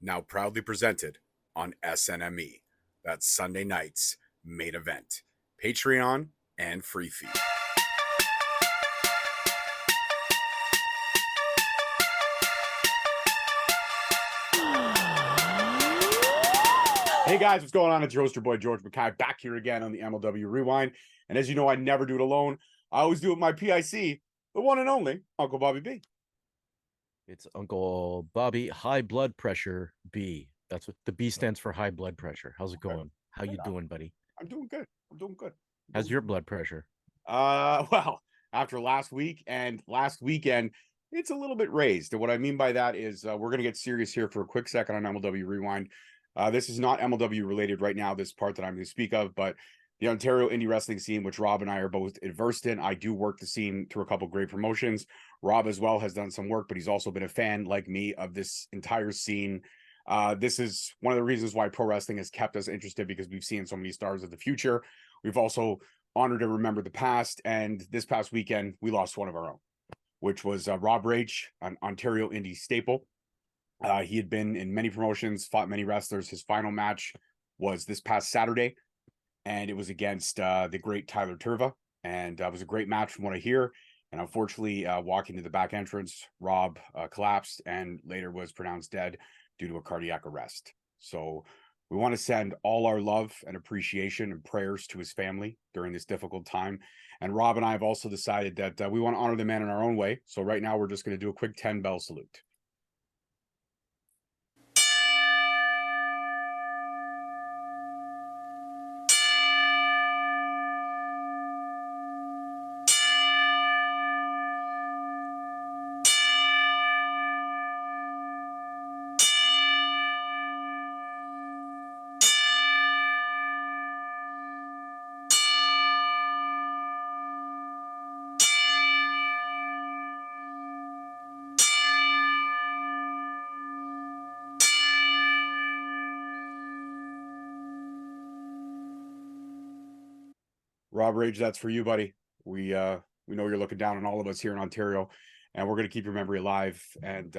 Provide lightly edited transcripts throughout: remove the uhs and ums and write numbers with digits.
now proudly presented on SNME. That's Sunday night's main event, Patreon and free feed. Hey guys, what's going on? It's your host, your boy George Mckay, back here again on the MLW Rewind. And as you know, I never do it alone. I always do it with my PIC, the one and only Uncle Bobby B. It's Uncle Bobby, high blood pressure B. That's what the B stands for, high blood pressure. How's it going? How you doing, buddy? I'm doing good. How's your blood pressure? Well, after last week and last weekend, it's a little bit raised. And what I mean by that is we're going to get serious here for a quick second on MLW Rewind. This is not MLW related right now, this part that I'm going to speak of, but the Ontario indie wrestling scene, which Rob and I are both versed in. I do work the scene through a couple great promotions. Rob as well has done some work, but he's also been a fan like me of this entire scene. This is one of the reasons why pro wrestling has kept us interested, because we've seen so many stars of the future. We've also honored and remembered the past. And this past weekend, we lost one of our own, which was Rob Rage, an Ontario indie staple. He had been in many promotions, fought many wrestlers. His final match was this past Saturday, and it was against the great Tyler Turva. And it was a great match from what I hear. And unfortunately, walking to the back entrance, Rob collapsed and later was pronounced dead due to a cardiac arrest. So we want to send all our love and appreciation and prayers to his family during this difficult time. And Rob and I have also decided that we want to honor the man in our own way. So right now, we're just going to do a quick 10-bell salute. Rob Rage, that's for you, buddy. We know you're looking down on all of us here in Ontario, and we're going to keep your memory alive. And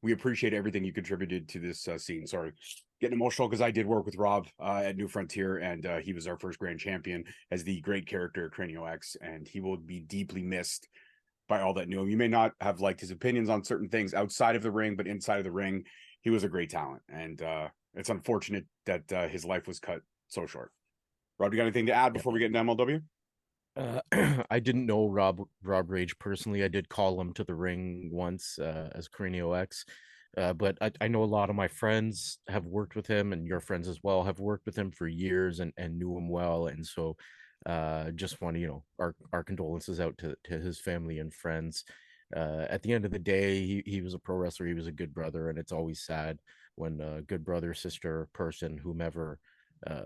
we appreciate everything you contributed to this scene. Sorry, getting emotional because I did work with Rob at New Frontier, and he was our first grand champion as the great character Cranio X, and he will be deeply missed by all that knew him. You may not have liked his opinions on certain things outside of the ring, but inside of the ring, he was a great talent. And it's unfortunate that his life was cut so short. Rob, you got anything to add before we get into MLW? I didn't know Rob Rage personally. I did call him to the ring once as Cranio X, but I know a lot of my friends have worked with him, and your friends as well have worked with him for years and knew him well. And so just want to, our condolences out to his family and friends. At the end of the day, he was a pro wrestler. He was a good brother, and it's always sad when a good brother, sister, person, whomever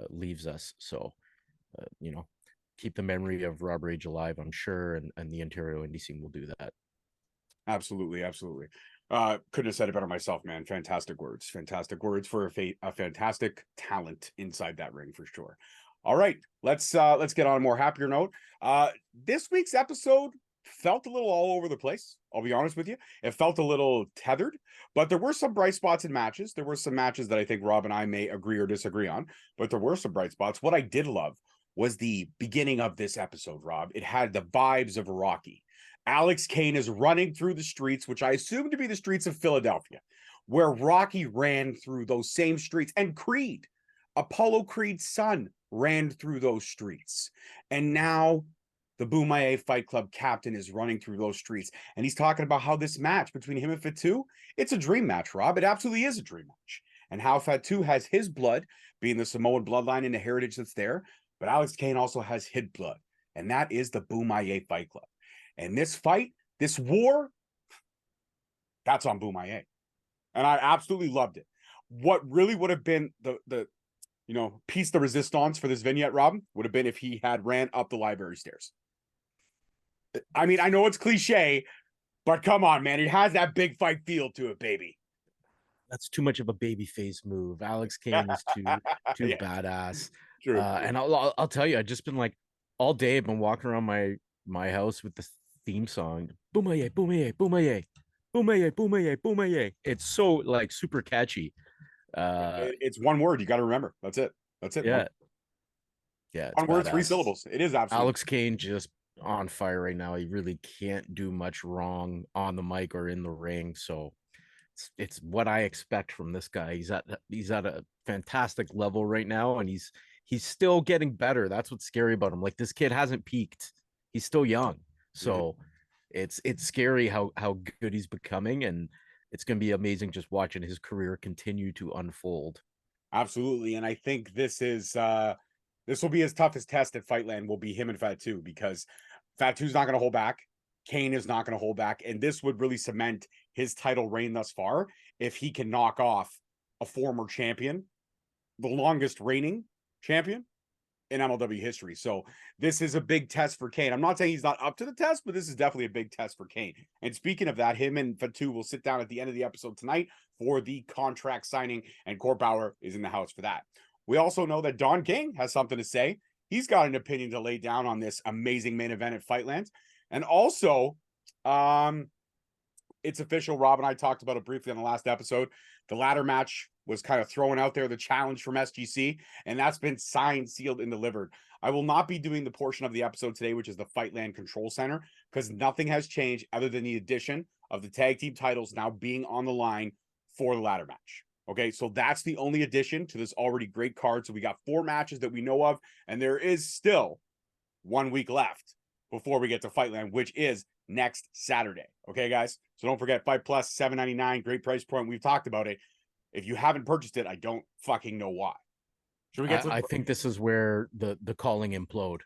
leaves us. So, keep the memory of Rob Rage alive, I'm sure, and the Ontario indie scene will do that. Absolutely. Couldn't have said it better myself, man. Fantastic words for a fantastic talent inside that ring, for sure. All right, let's get on a more happier note. This week's episode felt a little all over the place. I'll be honest with you. It felt a little tethered, but there were some bright spots in matches. There were some matches that I think Rob and I may agree or disagree on, but there were some bright spots. What I did love was the beginning of this episode, Rob. It had the vibes of Rocky. Alex Kane is running through the streets, which I assume to be the streets of Philadelphia, where Rocky ran through those same streets. And Creed, Apollo Creed's son, ran through those streets. And now the Bomaye Fight Club captain is running through those streets. And he's talking about how this match between him and Fatu, it's a dream match, Rob. It absolutely is a dream match. And how Fatu has his blood, being the Samoan bloodline and the heritage that's there. But Alex Kane also has his blood, and that is the Bomaye Fight Club. And this fight, this war, that's on Bomaye. And I absolutely loved it. What really would have been the piece de resistance for this vignette, Rob, would have been if he had ran up the library stairs. I mean, I know it's cliche, but come on, man. It has that big fight feel to it, baby. That's too much of a baby face move. Alex Kane is too Yeah. badass. True. And I'll tell you, I've just been like all day. I've been walking around my house with the theme song, Bomaye, Bomaye, Bomaye, Bomaye, Bomaye, Bomaye. It's so like super catchy. It's one word. You got to remember. That's it. That's it. Yeah, yeah, it's One word, three badass. syllables. It is absolutely. Alex Kane just on fire right now. He really can't do much wrong on the mic or in the ring. So it's what I expect from this guy. He's at a fantastic level right now, and he's still getting better. That's what's scary about him. Like, this kid hasn't peaked. He's still young. So it's scary how good he's becoming, and it's gonna be amazing just watching his career continue to unfold. Absolutely. And I think this will be his toughest test at Fightland will be him and Fatu, because Fatu's not going to hold back. Kane is not going to hold back. And this would really cement his title reign thus far if he can knock off a former champion, the longest reigning champion in MLW history. So this is a big test for Kane. I'm not saying he's not up to the test, but this is definitely a big test for Kane. And speaking of that, him and Fatu will sit down at the end of the episode tonight for the contract signing, and Court Bauer is in the house for that. We also know that Don King has something to say. He's got an opinion to lay down on this amazing main event at Fightland. And also, it's official. Rob and I talked about it briefly on the last episode. The ladder match was kind of thrown out there, the challenge from SGC, and that's been signed, sealed, and delivered. I will not be doing the portion of the episode today, which is the Fightland Control Center, because nothing has changed other than the addition of the tag team titles now being on the line for the ladder match. Okay, so that's the only addition to this already great card. So we got 4 matches that we know of, and there is still 1 week left before we get to Fightland, which is next Saturday. Okay, guys? So don't forget, Fight Plus, $7.99, great price point. We've talked about it. If you haven't purchased it, I don't fucking know why. Should we get I think this is where the calling implode.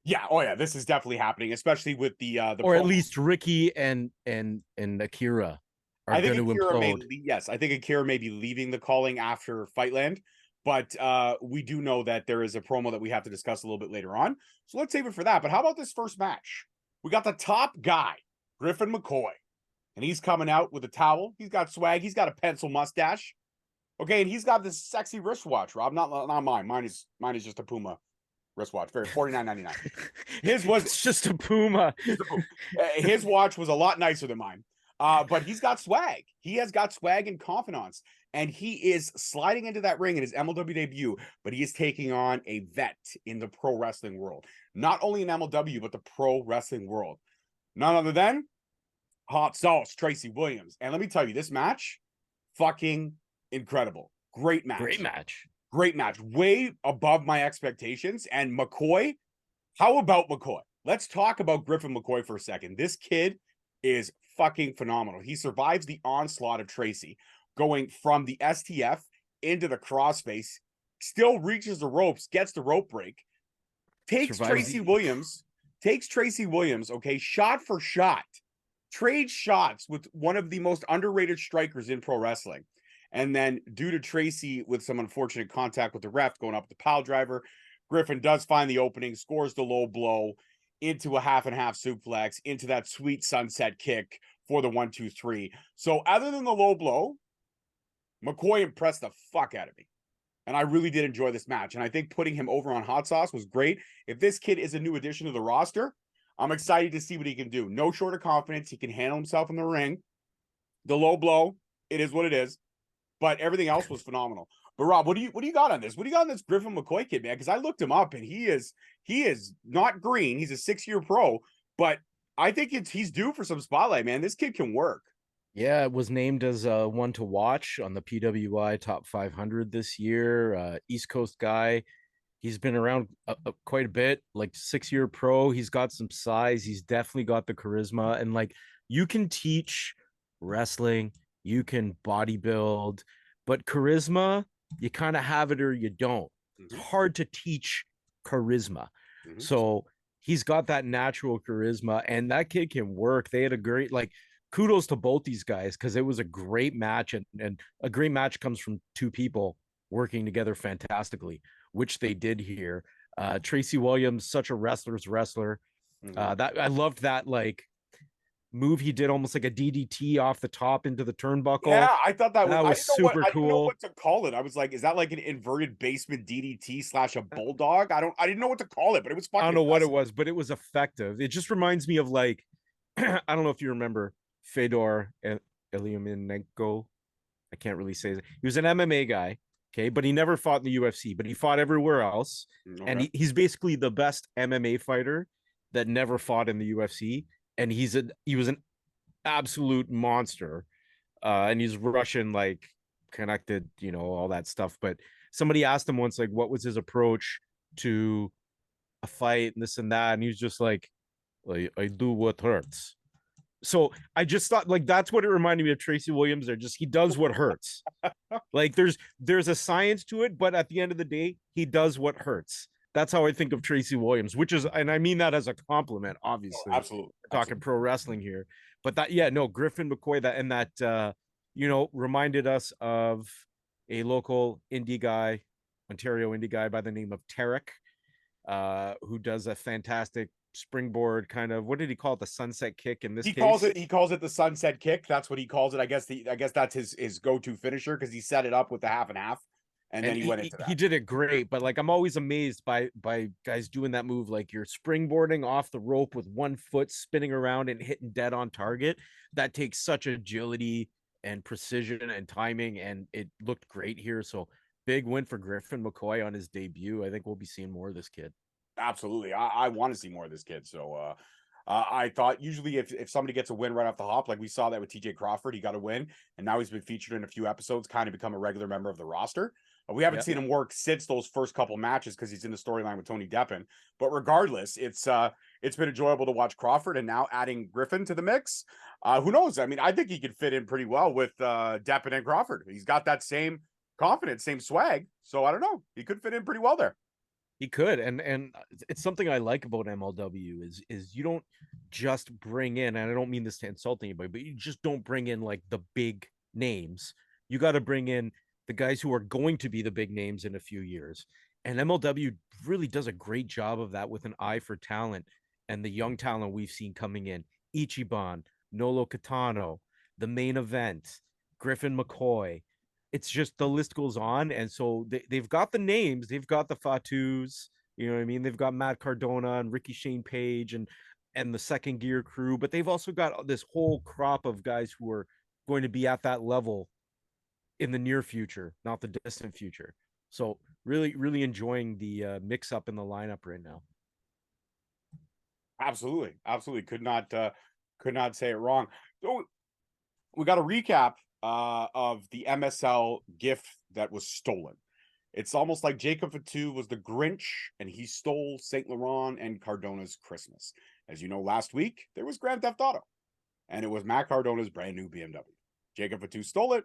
Yeah, oh yeah, this is definitely happening, especially with the or at least Ricky and Akira are going to implode. Yes, I think Akira may be leaving the calling after Fightland, but we do know that there is a promo that we have to discuss a little bit later on. So let's save it for that. But how about this first match? We got the top guy, Griffin McCoy, and he's coming out with a towel. He's got swag. He's got a pencil mustache. Okay, and he's got this sexy wristwatch, Rob. Not mine. Mine is just a Puma wristwatch. Very $49.99. His was it's just a Puma. His watch was a lot nicer than mine. But he's got swag. He has got swag and confidence. And he is sliding into that ring in his MLW debut, but he is taking on a vet in the pro wrestling world. Not only in MLW, but the pro wrestling world. None other than Hot Sauce Tracy Williams. And let me tell you, this match, fucking incredible. Great match. Great match. Great match. Way above my expectations. And McCoy, how about McCoy? Let's talk about Griffin McCoy for a second. This kid is fucking phenomenal. He survives the onslaught of Tracy, going from the STF into the crossface, still reaches the ropes, gets the rope break, takes Tracy Williams, okay, shot for shot, trades shots with one of the most underrated strikers in pro wrestling. And then due to Tracy with some unfortunate contact with the ref going up the pile driver, Griffin does find the opening, scores the low blow into a half and half suplex, into that sweet sunset kick for the 1-2-3. So other than the low blow, McCoy impressed the fuck out of me. And I really did enjoy this match. And I think putting him over on Hot Sauce was great. If this kid is a new addition to the roster, I'm excited to see what he can do. No short of confidence. He can handle himself in the ring. The low blow, it is what it is. But everything else was phenomenal. But Rob, what do you got on this? What do you got on this Griffin McCoy kid, man? Because I looked him up and he is not green. He's a 6-year pro, but I think he's due for some spotlight, man. This kid can work. Yeah, it was named as one to watch on the PWI Top 500 this year. East Coast guy. He's been around quite a bit, like 6-year pro. He's got some size. He's definitely got the charisma. And like, you can teach wrestling, you can bodybuild, but charisma, you kind of have it or you don't. It's hard to teach charisma. So he's got that natural charisma, and that kid can work. They had a great, like, kudos to both these guys, because it was a great match, and a great match comes from two people working together fantastically, which they did here. Tracy Williams, such a wrestler's wrestler. That I loved that, like, move he did, almost like a DDT off the top into the turnbuckle. Yeah, I thought that was super cool. I didn't know what to call it. I was like, is that like an inverted basement DDT / a bulldog? I didn't know what to call it, but it was fucking I don't know what it was, but it was effective. It just reminds me of, like, I don't know if you remember Fedor Emelianenko. I can't really say that. He was an MMA guy, okay, but he never fought in the UFC, but he fought everywhere else. And Okay. he's basically the best MMA fighter that never fought in the UFC. And he was an absolute monster. And he's Russian, like connected, all that stuff. But somebody asked him once, like, what was his approach to a fight and this and that, and he was just like, I do what hurts. So I just thought, like, that's what it reminded me of Tracy Williams. There, just he does what hurts. Like there's a science to it, but at the end of the day, he does what hurts. That's how I think of Tracy Williams, which is, and I mean that as a compliment, Oh, obviously. absolutely. We're talking pro wrestling here, but that, yeah, no, Griffin McCoy, that reminded us of a local indie guy, Ontario indie guy by the name of Tarek, who does a fantastic springboard kind of, what did he call it, the sunset kick in this case? He calls it the sunset kick. That's what he calls it. I guess that's his go-to finisher, because he set it up with the half and half, and then he went into that. He did it great, but like I'm always amazed by guys doing that move, like you're springboarding off the rope with one foot spinning around and hitting dead on target. That takes such agility and precision and timing, and it looked great here. So big win for Griffin McCoy on his debut. I think we'll be seeing more of this kid. Absolutely. I want to see more of this kid. So I thought usually if somebody gets a win right off the hop, like we saw that with TJ Crawford, he got a win, and now he's been featured in a few episodes, kind of become a regular member of the roster. We haven't seen him work since those first couple matches because he's in the storyline with Tony Deppen. But regardless, it's been enjoyable to watch Crawford, and now adding Griffin to the mix. Who knows? I mean, I think he could fit in pretty well with Deppen and Crawford. He's got that same confidence, same swag. So I don't know. He could fit in pretty well there. He could, and it's something I like about MLW is you don't just bring in, and I don't mean this to insult anybody, but you just don't bring in like the big names. You got to bring in the guys who are going to be the big names in a few years. And MLW really does a great job of that with an eye for talent and the young talent we've seen coming in. Ichiban, Nolo Katano, the main event, Griffin McCoy. It's just the list goes on. And so they've got the names, they've got the Fatus, you know what I mean? They've got Matt Cardona and Ricky Shane Page and the second gear crew, but they've also got this whole crop of guys who are going to be at that level in the near future, not the distant future. So really, really enjoying the mix up in the lineup right now. Absolutely. Absolutely. Could not say it wrong. So we got a recap of the MSL gift that was stolen. It's almost like Jacob Fatu was the Grinch and he stole Saint Laurent and Cardona's Christmas. As you know, last week there was Grand Theft Auto, and it was Matt Cardona's brand new BMW. Jacob Fatu stole it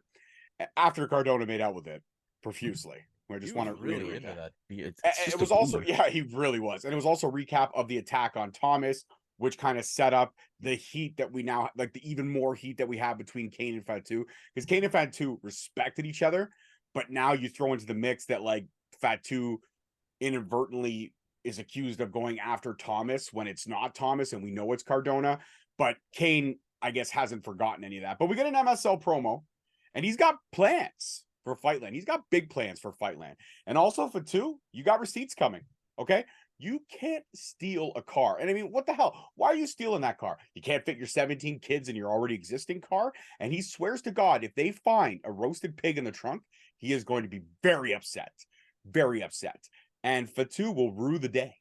after Cardona made out with it profusely. I just want to reiterate that. It was also, yeah, he really was. And it was also a recap of the attack on Thomas, which kind of set up the heat that we now, like the even more heat that we have between Kane and Fatu. Because Kane and Fatu respected each other, but now you throw into the mix that like Fatu inadvertently is accused of going after Thomas when it's not Thomas, and we know it's Cardona. But Kane, I guess, hasn't forgotten any of that. But we get an MSL promo, and he's got plans for Fightland. He's got big plans for Fightland. And also for two, you got receipts coming. Okay. You can't steal a car. And I mean, what the hell? Why are you stealing that car? You can't fit your 17 kids in your already existing car. And he swears to God, if they find a roasted pig in the trunk, he is going to be very upset. Very upset. And Fatu will rue the day.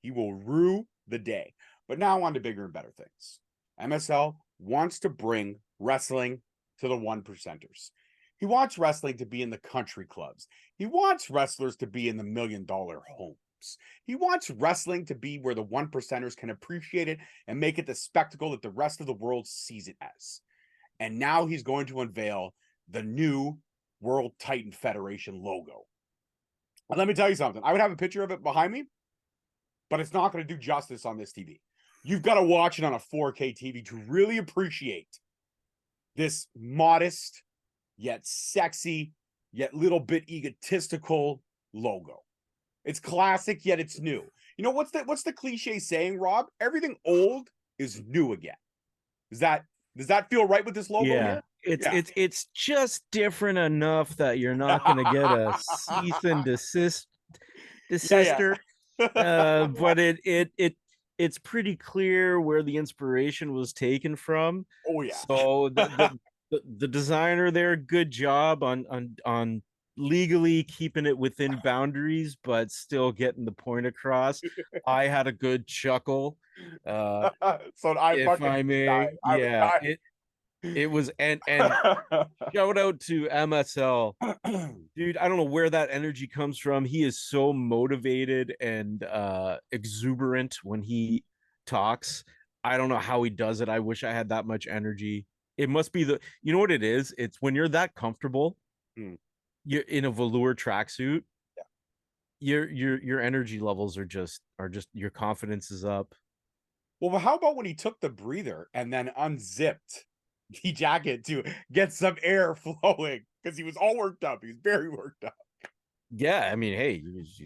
He will rue the day. But now on to bigger and better things. MSL wants to bring wrestling to the 1%ers. He wants wrestling to be in the country clubs. He wants wrestlers to be in the $1 million homes. He wants wrestling to be where the 1%ers can appreciate it and make it the spectacle that the rest of the world sees it as. And now he's going to unveil the new World Titan Federation logo. And let me tell you something. I would have a picture of it behind me, but it's not going to do justice on this TV. You've got to watch it on a 4K TV to really appreciate this modest, yet sexy, yet little bit egotistical logo. It's classic, yet it's new. You know, what's the cliche saying, Rob? Everything old is new again. Does that feel right with this logo here? It's just different enough that you're not going to get a cease and desist desister. But it's pretty clear where the inspiration was taken from. Oh yeah. So the designer there, good job on legally keeping it within boundaries, but still getting the point across. I had a good chuckle. Uh, So I if fucking I may, died. I was yeah, it was and shout out to MSL. dying. Dude, I don't know where that energy comes from. He is so motivated and exuberant when he talks. I don't know how he does it. I wish I had that much energy. It must be you know what it is? It's when you're that comfortable, Hmm. you're in a velour tracksuit, Yeah. your energy levels are just your confidence is up. Well, but how about when he took the breather and then unzipped the jacket to get some air flowing? Because he was all worked up. He was very worked up. Yeah, I mean, hey,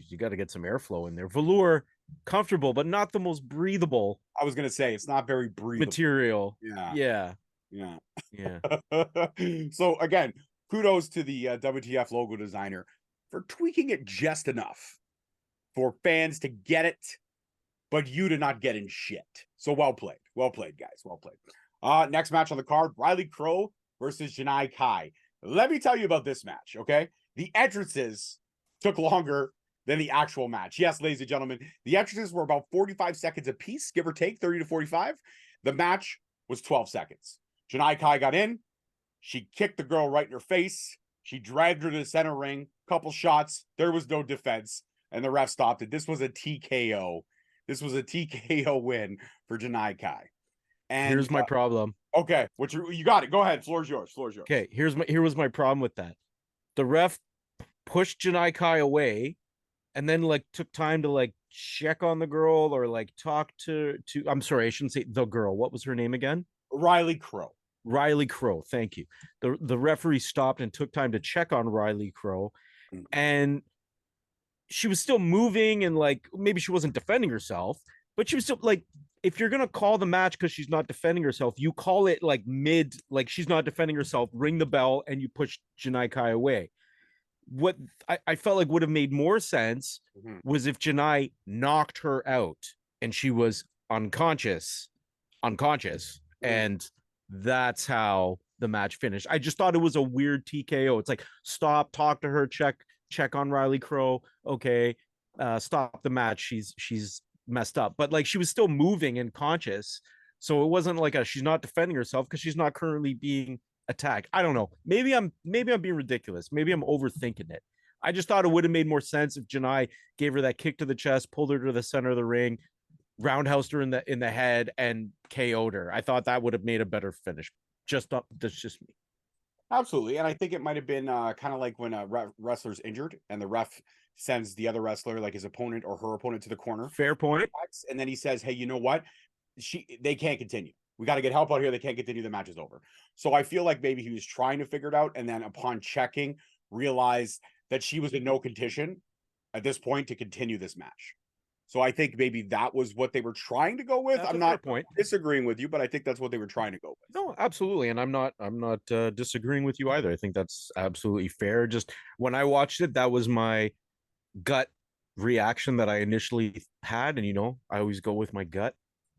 you got to get some airflow in there. Velour, comfortable, but not the most breathable I was gonna say it's not very breathable. material. Yeah, Yeah, yeah. yeah. So again, kudos to the WTF logo designer for tweaking it just enough for fans to get it, but you to not get in shit. So well played, guys, well played. Next match on the card: Riley Crow versus Janai Kai. Let me tell you about this match, okay? The entrances took longer than the actual match. Yes, ladies and gentlemen, the entrances were about 45 seconds apiece, give or take 30 to 45. The match was 12 seconds. Janai Kai got in. She kicked the girl right in her face. She dragged her to the center ring. Couple shots. There was no defense, and the ref stopped it. This was a TKO. This was a TKO win for Janai Kai. And Here's my problem. okay, what you got it. Go ahead. Floor's yours. Floor's yours. Okay, here was my problem with that. The ref pushed Janai Kai away and then like took time to like check on the girl or like talk to I'm sorry, I shouldn't say the girl. What was her name again? Riley Crow. Riley Crow. Thank you. The referee stopped and took time to check on Riley Crow, Mm. and she was still moving and like maybe she wasn't defending herself, but she was still like, if you're gonna call the match because she's not defending herself, you call it like mid, like she's not defending herself, ring the bell, and you push Janai Kai away. What I felt like would have made more sense Mhm. was if Janai knocked her out and she was unconscious, Mhm. and that's how the match finished. I just thought it was a weird TKO. It's like stop, talk to her, check on Riley Crow. Okay, stop the match. She's messed up, but like she was still moving and conscious, so it wasn't like she's not defending herself because she's not currently being attacked. I don't know. Maybe I'm being ridiculous. Maybe I'm overthinking it. I just thought it would have made more sense if Janai gave her that kick to the chest, pulled her to the center of the ring, roundhoused her in the head, and KO'd her. I thought that would have made a better finish. That's just me. Absolutely. And I think it might have been kind of like when a wrestler's injured and the ref sends the other wrestler, like his opponent or her opponent, to the corner. Fair point. And then he says, hey, you know what? They can't continue. We got to get help out here. They can't continue. The match is over. So I feel like maybe he was trying to figure it out. And then upon checking, realized that she was in no condition at this point to continue this match. So I think maybe that was what they were trying to go with. That's I'm a fair not point. disagreeing with you, but I think that's what they were trying to go with. No, absolutely, and I'm not disagreeing with you either. I think that's absolutely fair. Just when I watched it, that was my gut reaction that I initially had, and I always go with my gut.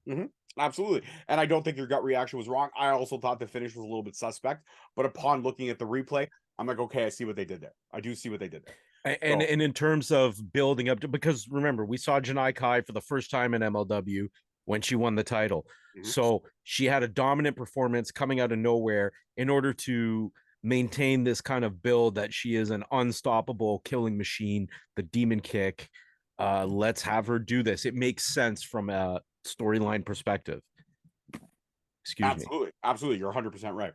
Mm-hmm. Absolutely. And I don't think your gut reaction was wrong. I also thought the finish was a little bit suspect, but upon looking at the replay, I'm like, okay, I see what they did there. I do see what they did there. And in terms of building up to, because remember, we saw Janai Kai for the first time in MLW when she won the title. Mhm. So she had a dominant performance coming out of nowhere in order to maintain this kind of build that she is an unstoppable killing machine, the demon kick. Let's have her do this. It makes sense from a storyline perspective. Excuse me. Absolutely. Absolutely. You're 100% right.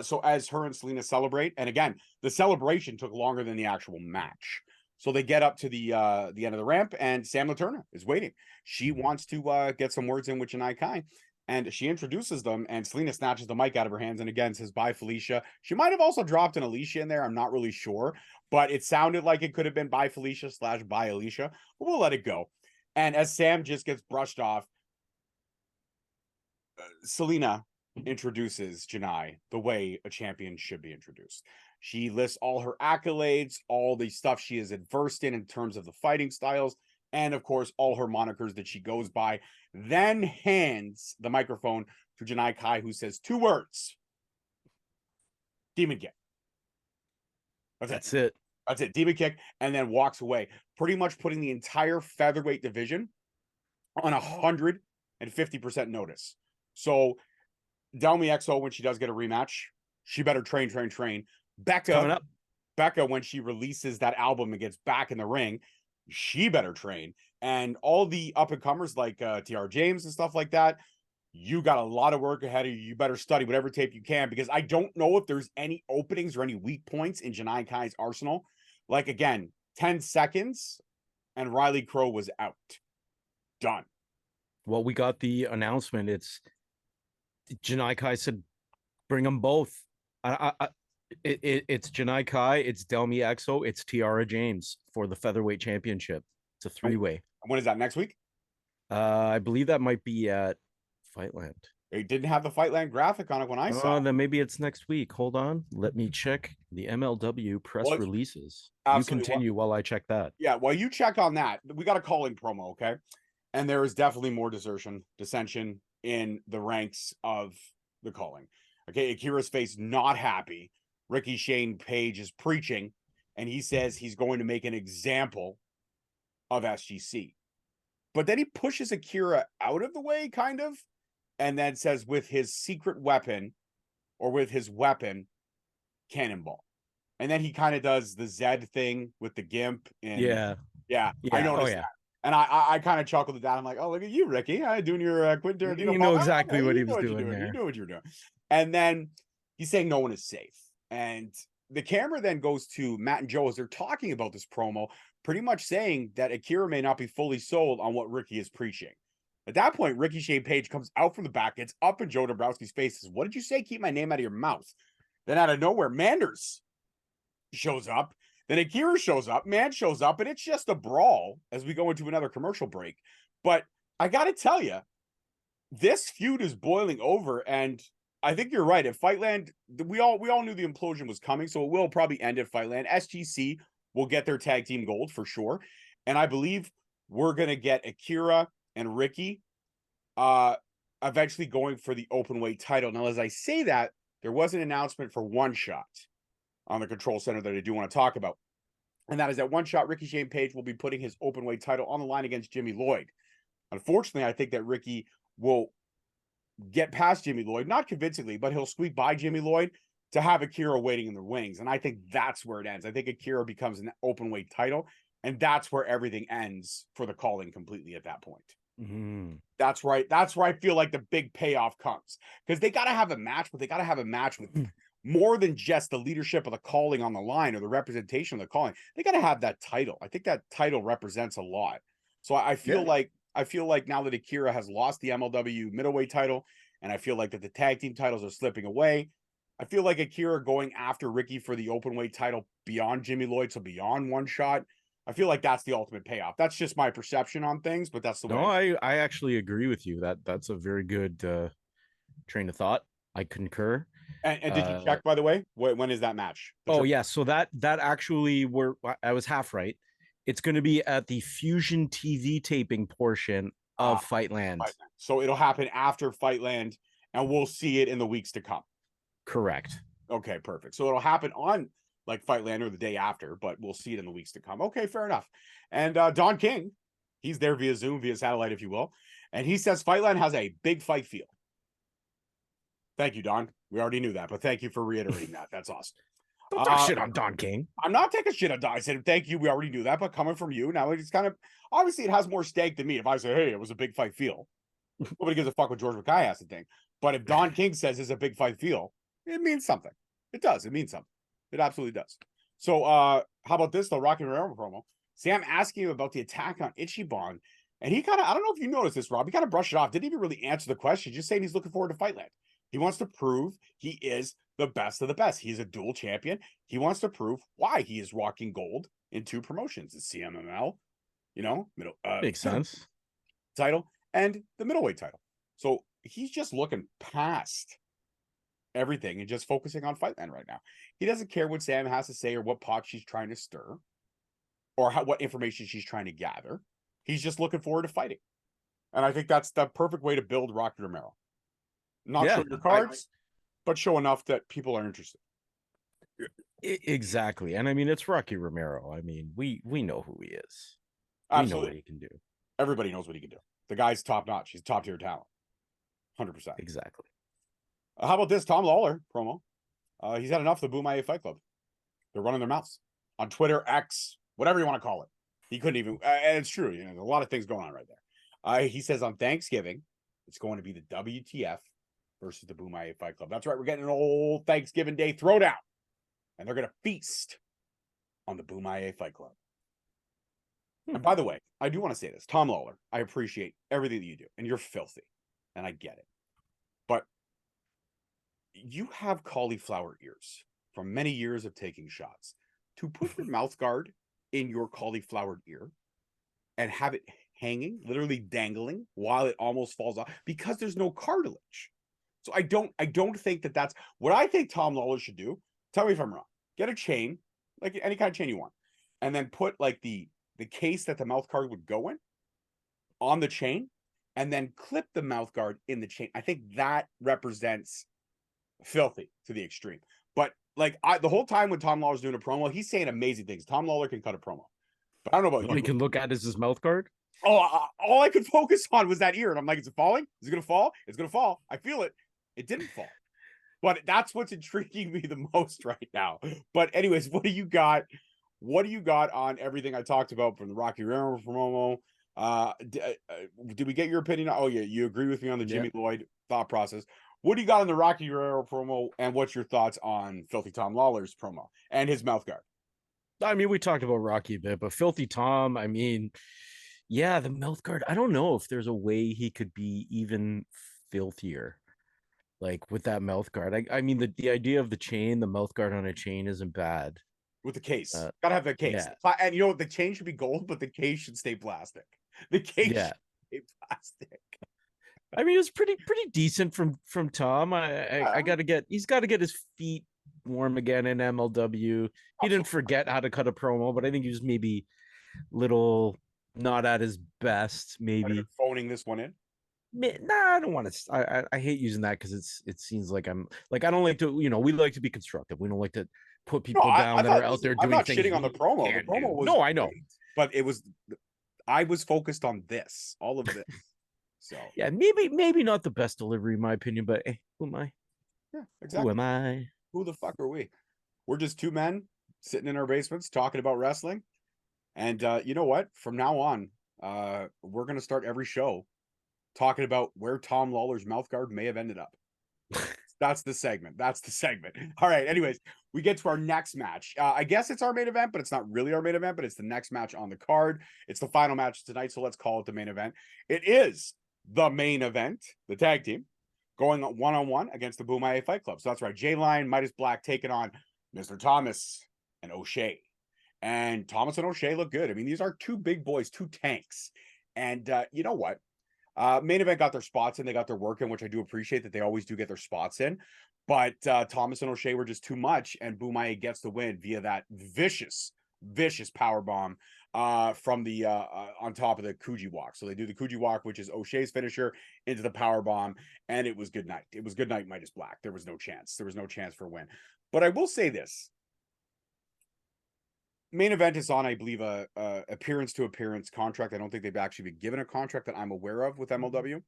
So as her and Selena celebrate, and again, the celebration took longer than the actual match. So they get up to the end of the ramp, and Sam Laterna is waiting. She wants to get some words in with Janai Kai, and she introduces them, and Selena snatches the mic out of her hands and again says, bye, Felicia. She might have also dropped an Alicia in there. I'm not really sure, but it sounded like it could have been bye, Felicia / bye, Alicia, but we'll let it go. And as Sam just gets brushed off, Selena introduces Janai the way a champion should be introduced. She lists all her accolades, all the stuff she is adversed in terms of the fighting styles, and of course, all her monikers that she goes by, then hands the microphone to Janai Kai, who says two words: demon kick. That's it. That's it. Demon kick, and then walks away, pretty much putting the entire featherweight division on 150% notice. So Delmi XO, when she does get a rematch, she better train. Coming up. Becca, when she releases that album and gets back in the ring, she better train. And all the up and comers like TR James and stuff like that, you got a lot of work ahead of you. You better study whatever tape you can, because I don't know if there's any openings or any weak points in Janai Kai's arsenal. Like, again, 10 seconds and Riley Crow was out. Done. Well, we got the announcement. It's Janai Kai said, bring them both. It's Janai Kai, it's Delmi Exo, it's Tiara James for the featherweight championship. It's a 3-way. When is that, next week? I believe that might be at Fightland. They didn't have the Fightland graphic on it when I saw it. Then maybe it's next week. Hold on. Let me check the MLW press releases. You continue while I check that. Yeah, while you check on that, we got a calling promo, okay? And there is definitely more dissension in the ranks of the calling. Okay, Akira's face not happy. Ricky Shane Page is preaching, and he says he's going to make an example of SGC. But then he pushes Akira out of the way, kind of, and then says with his secret weapon, or with his weapon, Cannonball. And then he kind of does the Zed thing with the gimp. And yeah, I noticed that. And I kind of chuckled at that. I'm like, oh, look at you, Ricky. Doing your Quentin Tarantino. You know exactly what he was doing there. You know what you're doing. And then he's saying no one is safe. And the camera then goes to Matt and Joe as they're talking about this promo, pretty much saying that Akira may not be fully sold on what Ricky is preaching. At that point, Ricky Shane Page comes out from the back, gets up in Joe Dombrowski's face, says, what did you say? Keep my name out of your mouth. Then out of nowhere, Manders shows up. Then Akira shows up, Man shows up, and it's just a brawl as we go into another commercial break. But I got to tell you, this feud is boiling over, and I think you're right. At Fightland, we all knew the implosion was coming, so it will probably end at Fightland. SGC will get their tag team gold for sure, and I believe we're gonna get Akira and Ricky eventually going for the open weight title. Now, as I say that, there was an announcement for One Shot on the Control Center that I do want to talk about, and that is that One Shot Ricky Shane Page will be putting his open weight title on the line against Jimmy Lloyd. Unfortunately, I think that Ricky will get past Jimmy Lloyd, not convincingly, but he'll squeak by Jimmy Lloyd to have Akira waiting in the wings. And I think that's where it ends. I think Akira becomes an open weight title, and that's where everything ends for the calling completely at that point. Mm-hmm. That's right. That's where I feel like the big payoff comes, because they got to have a match, but they got to have a match with more than just the leadership of the calling on the line or the representation of the calling. They got to have that title. I think that title represents a lot. So I feel like now that Akira has lost the MLW middleweight title, and I feel like that the tag team titles are slipping away, I feel like Akira going after Ricky for the open weight title beyond Jimmy Lloyd, so beyond One Shot, I feel like that's the ultimate payoff. That's just my perception on things, but that's the way. No, I actually agree with you. That's a very good train of thought. I concur. And did you check, by the way? When is that match? Yeah. So that actually I was half right. It's going to be at the Fusion TV taping portion of Fightland. So it'll happen after Fightland, and we'll see it in the weeks to come. Correct. Okay, perfect. So it'll happen on like Fightland or the day after, but we'll see it in the weeks to come. Okay, fair enough. And Don King, he's there via Zoom, via satellite, if you will. And he says Fightland has a big fight feel. Thank you, Don. We already knew that, but thank you for reiterating that. That's awesome. Don't talk shit on Don King. I'm not taking shit on Don. I said, thank you. We already knew that, but coming from you, now it's kind of, obviously it has more stake than me. If I say, hey, it was a big fight feel, nobody gives a fuck what George Mckay has to think. But if Don King says it's a big fight feel, it means something. It does. It means something. It absolutely does. So how about this, though? Rocky Romero promo. Sam asking him about the attack on Ichiban. And he kind of, I don't know if you noticed this, Rob, he kind of brushed it off. Didn't even really answer the question, just saying he's looking forward to Fightland. He wants to prove he is the best of the best. He's a dual champion. He wants to prove why he is rocking gold in two promotions. The CMML, middle makes sense. Title and the middleweight title. So he's just looking past everything and just focusing on Fightland right now. He doesn't care what Sam has to say or what pot she's trying to stir or what information she's trying to gather. He's just looking forward to fighting. And I think that's the perfect way to build Rocky Romero. Not show your cards, but show enough that people are interested. Exactly. And I mean, it's Rocky Romero. I mean, we know who he is. We know what Absolutely. he can do. Everybody knows what he can do. The guy's top notch. He's top tier talent. 100%. Exactly. How about this Tom Lawler promo? He's had enough of the Bomaye Fight Club. They're running their mouths on Twitter, X, whatever you want to call it. He couldn't even, and it's true. You know, there's a lot of things going on right there. He says on Thanksgiving, it's going to be the WTF versus the Bomaye Fight Club. That's right. We're getting an old Thanksgiving Day throwdown, and they're going to feast on the Bomaye Fight Club. And by the way, I do want to say this, Tom Lawler, I appreciate everything that you do, and you're filthy, and I get it. But you have cauliflower ears from many years of taking shots. To put your mouth guard in your cauliflower ear and have it hanging, literally dangling while it almost falls off because there's no cartilage. So I don't think that that's what I think Tom Lawler should do. Tell me if I'm wrong. Get a chain, like any kind of chain you want, and then put like the case that the mouth guard would go in on the chain, and then clip the mouth guard in the chain. I think that represents filthy to the extreme. But like the whole time when Tom Lawler's doing a promo, he's saying amazing things. Tom Lawler can cut a promo, but I don't know about All you. you can look at is his mouth guard. Oh, all I could focus on was that ear, and I'm like, is it falling? Is it gonna fall? It's gonna fall. I feel it. It didn't fall, but that's what's intriguing me the most right now. But anyways, what do you got? What do you got on everything I talked about from the Rocky Romero promo? Did we get your opinion? Oh yeah, you agree with me on the Jimmy Lloyd thought process. What do you got on the Rocky Romero promo, and what's your thoughts on Filthy Tom Lawler's promo and his mouth guard? I mean, we talked about Rocky a bit, but Filthy Tom, I mean, yeah, the mouth guard. I don't know if there's a way he could be even filthier, like with that mouth guard. I mean, the idea of the chain, the mouth guard on a chain isn't bad. With the case, gotta have the case, Yeah. and you know what? The chain should be gold, but the case should stay plastic. The case Yeah. should stay plastic. I mean, it was pretty decent from Tom. I gotta get he's got to get his feet warm again in MLW. He didn't forget how to cut a promo, but I think he was maybe little not at his best. Maybe phoning this one in. Nah, I don't want to. I hate using that because it seems like I'm like I don't like to. We like to be constructive. We don't like to put No, people down that are out there I'm doing not things. shitting on the promo. The promo was no, I know, great, but it was I was focused on this, all of this. So yeah, maybe not the best delivery in my opinion, but who am I? yeah, exactly. Who am I? Who the fuck are we? We're just two men sitting in our basements talking about wrestling. And you know what? From now on, we're gonna start every show talking about where Tom Lawler's mouth guard may have ended up. That's the segment. That's the segment. All right. Anyways, we get to our next match. I guess it's our main event, but it's not really our main event, but it's the next match on the card. It's the final match tonight, so let's call it the main event. It is the main event, the tag team, going one-on-one against the Bomaye Fight Club. So that's right. J-Line, Midas Black taking on Mr. Thomas and O'Shea. And Thomas and O'Shea look good. I mean, these are two big boys, two tanks. And you know what? Main event got their spots in, they got their work in, which I do appreciate that they always do get their spots in. But Thomas and O'Shea were just too much, and Bomaye gets the win via that vicious power bomb from the on top of the Kuji walk. So they do the Kuji walk, which is O'Shea's finisher, into the power bomb, and it was good night. It was good night, Midas Black. There was no chance. There was no chance for a win. But I will say this. Main event is on, I believe, a appearance to appearance contract. I don't think they've actually been given a contract that I'm aware of with MLW.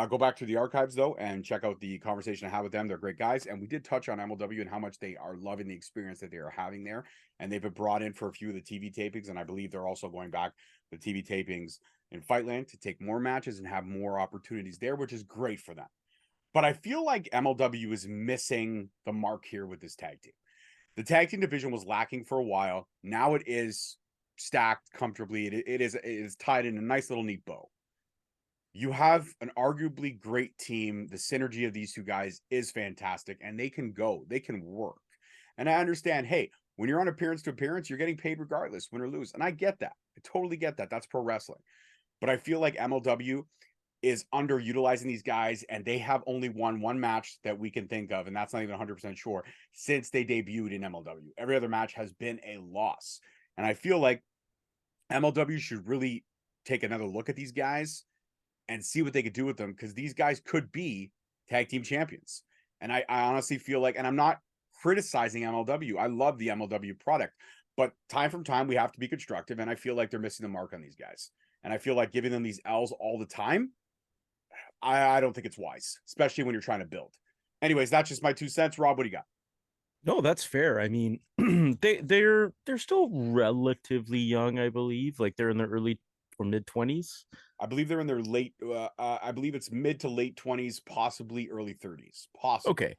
Go back to the archives though and check out the conversation I had with them. They're great guys, and we did touch on MLW and how much they are loving the experience that they are having there. And they've been brought in for a few of the TV tapings, and I believe they're also going back to the TV tapings in Fightland to take more matches and have more opportunities there, which is great for them. But I feel like MLW is missing the mark here with this tag team. The tag team division was lacking for a while. Now it is stacked comfortably. It is tied in a nice little neat bow. You have an arguably great team. The synergy of these two guys is fantastic, and they can go. They can work. And I understand, hey, when you're on appearance to appearance, you're getting paid regardless, win or lose. And I get that. I totally get that. That's pro wrestling. But I feel like MLW is underutilizing these guys, and they have only won one match that we can think of, and that's not even 100% sure, since they debuted in MLW. Every other match has been a loss. And I feel like MLW should really take another look at these guys and see what they could do with them, because these guys could be tag team champions. And I honestly feel like, and I'm not criticizing MLW. I love the MLW product, but time from time we have to be constructive, and I feel like they're missing the mark on these guys. And I feel like giving them these L's all the time, I don't think it's wise, especially when you're trying to build. Anyways, that's just my 2 cents. Rob, what do you got? No, that's fair. I mean, they're still relatively young, I believe. Like they're in their early or mid 20s. I believe they're in their late. I believe it's mid to late 20s, possibly early 30s. Possibly. Okay.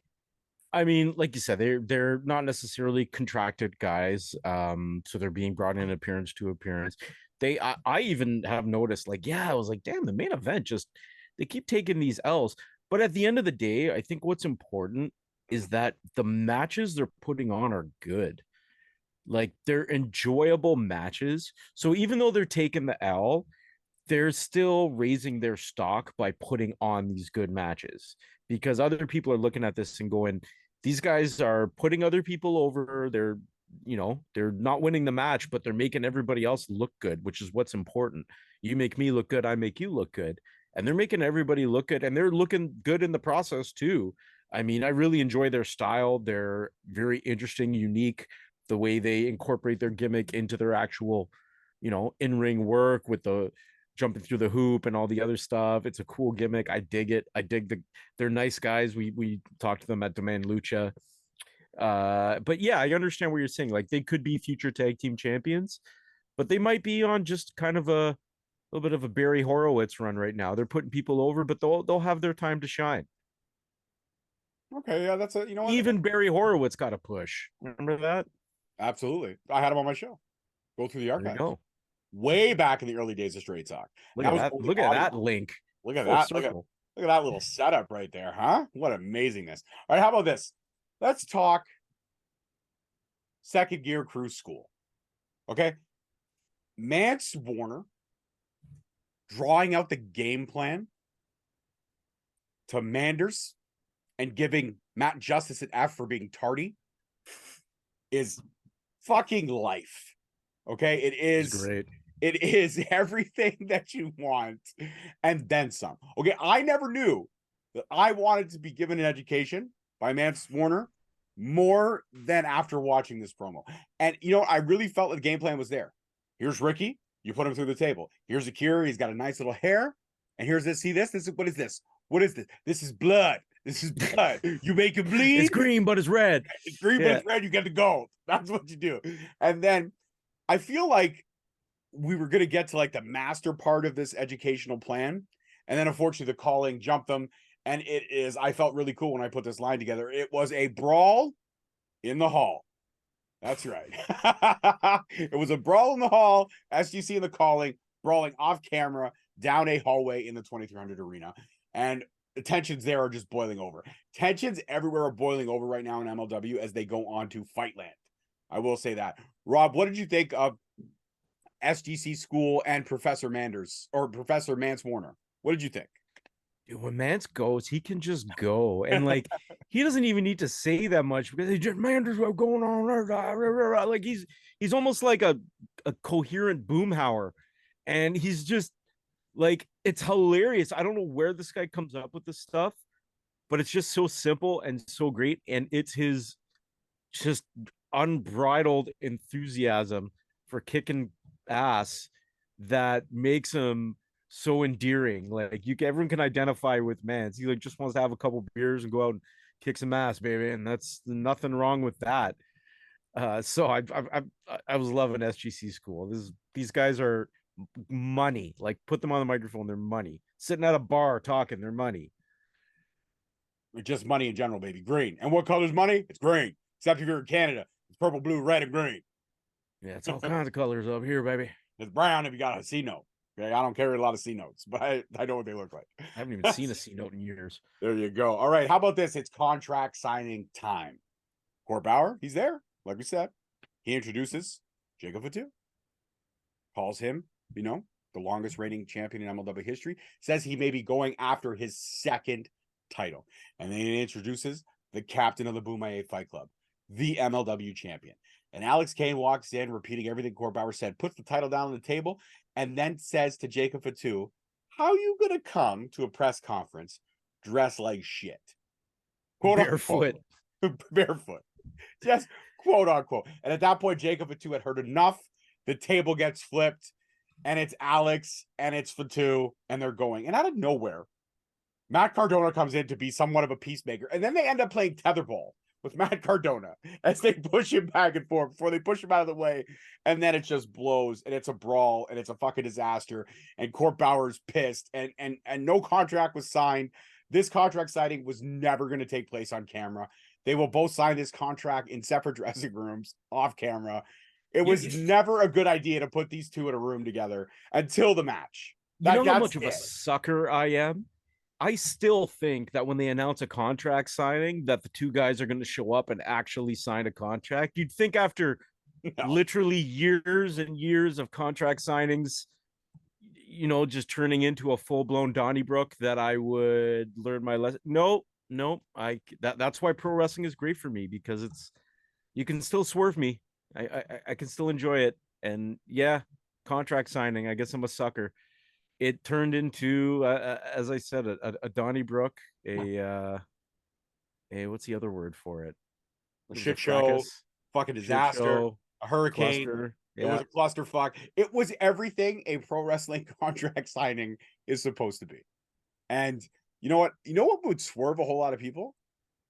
I mean, like you said, they're not necessarily contracted guys. So they're being brought in appearance to appearance. I even have noticed, like, yeah, I was like, damn, the main event just they keep taking these L's. But at the end of the day, I think what's important is that the matches they're putting on are good. Like they're enjoyable matches. So even though they're taking the L, they're still raising their stock by putting on these good matches, because other people are looking at this and going, these guys are putting other people over. They're not winning the match, but they're making everybody else look good, which is what's important. You make me look good, I make you look good. And they're making everybody look good, and they're looking good in the process too. I mean, I really enjoy their style. They're very interesting, unique, the way they incorporate their gimmick into their actual, in-ring work with the jumping through the hoop and all the other stuff. It's a cool gimmick. I dig it. They're nice guys. We talked to them at Demand Lucha. But yeah, I understand what you're saying. Like they could be future tag team champions, but they might be on just kind of a little bit of a Barry Horowitz run right now. They're putting people over, but they'll have their time to shine. Okay, yeah, that's a what? Even Barry Horowitz got a push. Remember that? Absolutely. I had him on my show. Go through the There you archives. go. Way back in the early days of Straight Talk. Look at that. Look at that link. Look at Full that. circle. Look at that little setup right there, huh? What amazingness. All right, how about this? Let's talk Second Gear Crew School. Okay. Mance Warner drawing out the game plan to Manders and giving Matt Justice an F for being tardy is fucking life. Okay, it is great. It is everything that you want and then some. Okay, I never knew that I wanted to be given an education by Mance Warner more than after watching this promo. And I really felt that the game plan was there. Here's Ricky, you put him through the table. Here's Akira, he's got a nice little hair. And here's this, see this? What is this? What is this? This is blood. This is blood. You make it bleed. It's green, but it's red. It's green, but it's red. You get the gold. That's what you do. And then I feel like we were going to get to like the master part of this educational plan. And then unfortunately the calling jumped them. And I felt really cool when I put this line together. It was a brawl in the hall. That's right. It was a brawl in the hall. SGC in the calling, brawling off camera down a hallway in the 2300 arena. And the tensions there are just boiling over. Tensions everywhere are boiling over right now in MLW as they go on to Fightland. I will say that. Rob, what did you think of SGC School and Professor Manders or Professor Mance Warner? What did you think? Dude, when Mance goes, he can just go. And like he doesn't even need to say that much because he just Manders going on. Like he's almost like a coherent boomhauer. And he's just like, it's hilarious. I don't know where this guy comes up with this stuff, but it's just so simple and so great. And it's his just unbridled enthusiasm for kicking ass that makes him so endearing. Like everyone can identify with Mance. He like just wants to have a couple beers and go out and kick some ass, baby, and that's nothing wrong with that. So I was loving SGC School. These guys are money. Like put them on the microphone, they're money. Sitting at a bar talking, they're money. Just money in general, baby. Green. And what color's money? It's green. Except if you're in Canada, it's purple, blue, red, and green. Yeah, it's all kinds of colors up here, baby. It's brown if you got a C note. Okay, I don't carry a lot of C notes, but I know what they look like. I haven't even seen a C note in years. There you go. All right, how about this? It's contract signing time. Court Bauer, he's there. Like we said, he introduces Jacob Fatu, calls him, the longest reigning champion in MLW history, says he may be going after his second title. And then he introduces the captain of the Bomaye Fight Club, the MLW champion. And Alex Kane walks in, repeating everything Court Bauer said, puts the title down on the table, and then says to Jacob Fatu, how you going to come to a press conference dressed like shit? Quote barefoot. Barefoot. Just quote unquote. And at that point, Jacob Fatu had heard enough. The table gets flipped, and it's Alex and it's Fatu, and they're going. And out of nowhere, Matt Cardona comes in to be somewhat of a peacemaker. And then they end up playing tetherball with Matt Cardona as they push him back and forth before they push him out of the way. And then it just blows, and it's a brawl, and it's a fucking disaster. And Court Bauer's pissed, and no contract was signed. This contract signing was never going to take place on camera. They will both sign this contract in separate dressing rooms off camera. It was never a good idea to put these two in a room together until the match. You know how much of a sucker I am? I still think that when they announce a contract signing, that the two guys are going to show up and actually sign a contract. You'd think after literally years and years of contract signings, you know, just turning into a full-blown Donnybrook, that I would learn my lesson. Nope. That's why pro wrestling is great for me, because you can still swerve me. I can still enjoy it. And yeah, contract signing, I guess I'm a sucker. It turned into, as I said, a Donnybrook, a what's the other word for it? A shit show, fucking disaster, a hurricane. Cluster. Yeah. It was a clusterfuck. It was everything a pro wrestling contract signing is supposed to be. And you know what? You know what would swerve a whole lot of people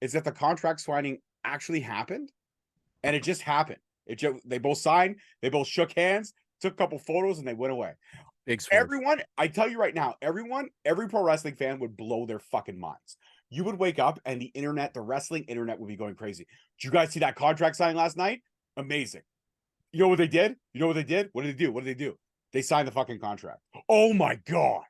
is that the contract signing actually happened, and it just happened. They both signed, they both shook hands, took a couple photos, and they went away. Everyone, I tell you right now, every pro wrestling fan would blow their fucking minds. You would wake up and the internet, the wrestling internet would be going crazy. Did you guys see that contract signing last night? Amazing. You know what they did? What did they do? They signed the fucking contract. Oh my God.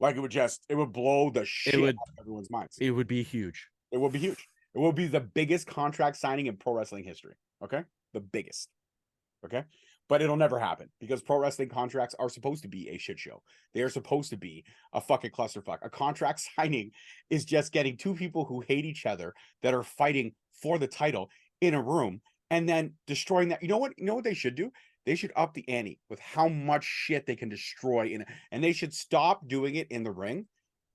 Like it would blow the shit out of everyone's minds. It would be huge. It would be huge. It will be the biggest contract signing in pro wrestling history. Okay? The biggest. Okay? But it'll never happen because pro wrestling contracts are supposed to be a shit show. They are supposed to be a fucking clusterfuck. A contract signing is just getting two people who hate each other that are fighting for the title in a room and then destroying that. You know what they should do? They should up the ante with how much shit they can destroy and they should stop doing it in the ring.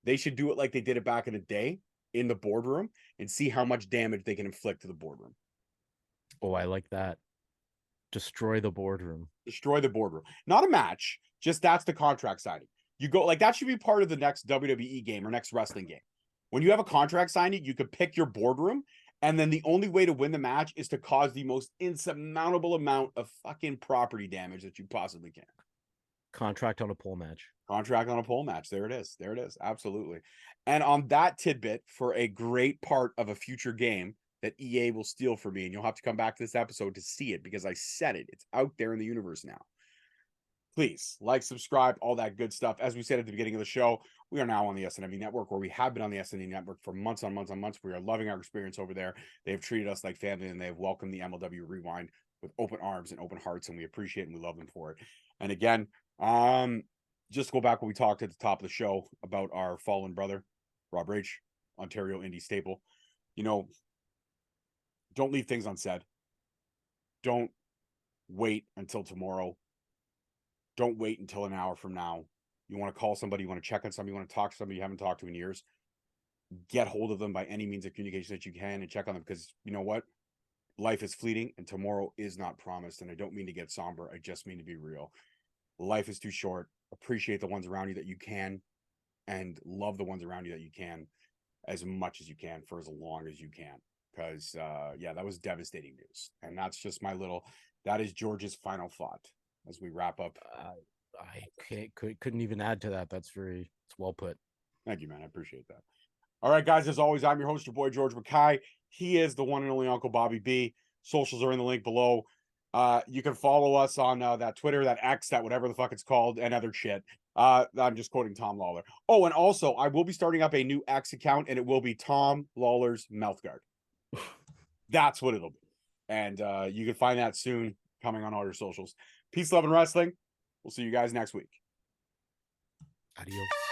They should do it like they did it back in the day in the boardroom and see how much damage they can inflict to the boardroom. Oh, I like that. Destroy the boardroom. Destroy the boardroom. Not a match. Just that's the contract signing. You go like that should be part of the next WWE game or next wrestling game. When you have a contract signing, you could pick your boardroom, and then the only way to win the match is to cause the most insurmountable amount of fucking property damage that you possibly can. Contract on a pole match. Contract on a pole match. There it is. There it is. Absolutely. And on that tidbit for a great part of a future game that EA will steal from me, and you'll have to come back to this episode to see it because I said it. It's out there in the universe now. Please like, subscribe, all that good stuff. As we said at the beginning of the show, we are now on the SNME network, or we have been on the SNME network for months on months on months. We are loving our experience over there. They have treated us like family, and they have welcomed the MLW Rewind with open arms and open hearts, and we appreciate and we love them for it. And again, just go back when we talked at the top of the show about our fallen brother, Rob Rage, Ontario Indy staple. You know, don't leave things unsaid. Don't wait until tomorrow. Don't wait until an hour from now. You want to call somebody, you want to check on somebody, you want to talk to somebody you haven't talked to in years. Get hold of them by any means of communication that you can and check on them, because you know what? Life is fleeting and tomorrow is not promised. And I don't mean to get somber. I just mean to be real. Life is too short. Appreciate the ones around you that you can, and love the ones around you that you can as much as you can for as long as you can. Because, yeah, that was devastating news. And that's just that is George's final thought as we wrap up. I couldn't even add to that. It's well put. Thank you, man. I appreciate that. All right, guys, as always, I'm your host, your boy, George Mckay. He is the one and only Uncle Bobby B. Socials are in the link below. You can follow us on that Twitter, that X, that whatever the fuck it's called, and other shit. I'm just quoting Tom Lawler. Oh, and also, I will be starting up a new X account, and it will be Tom Lawler's Mouth Guard. That's what it'll be. And you can find that soon, coming on all your socials. Peace, love, and wrestling. We'll see you guys next week. Adios.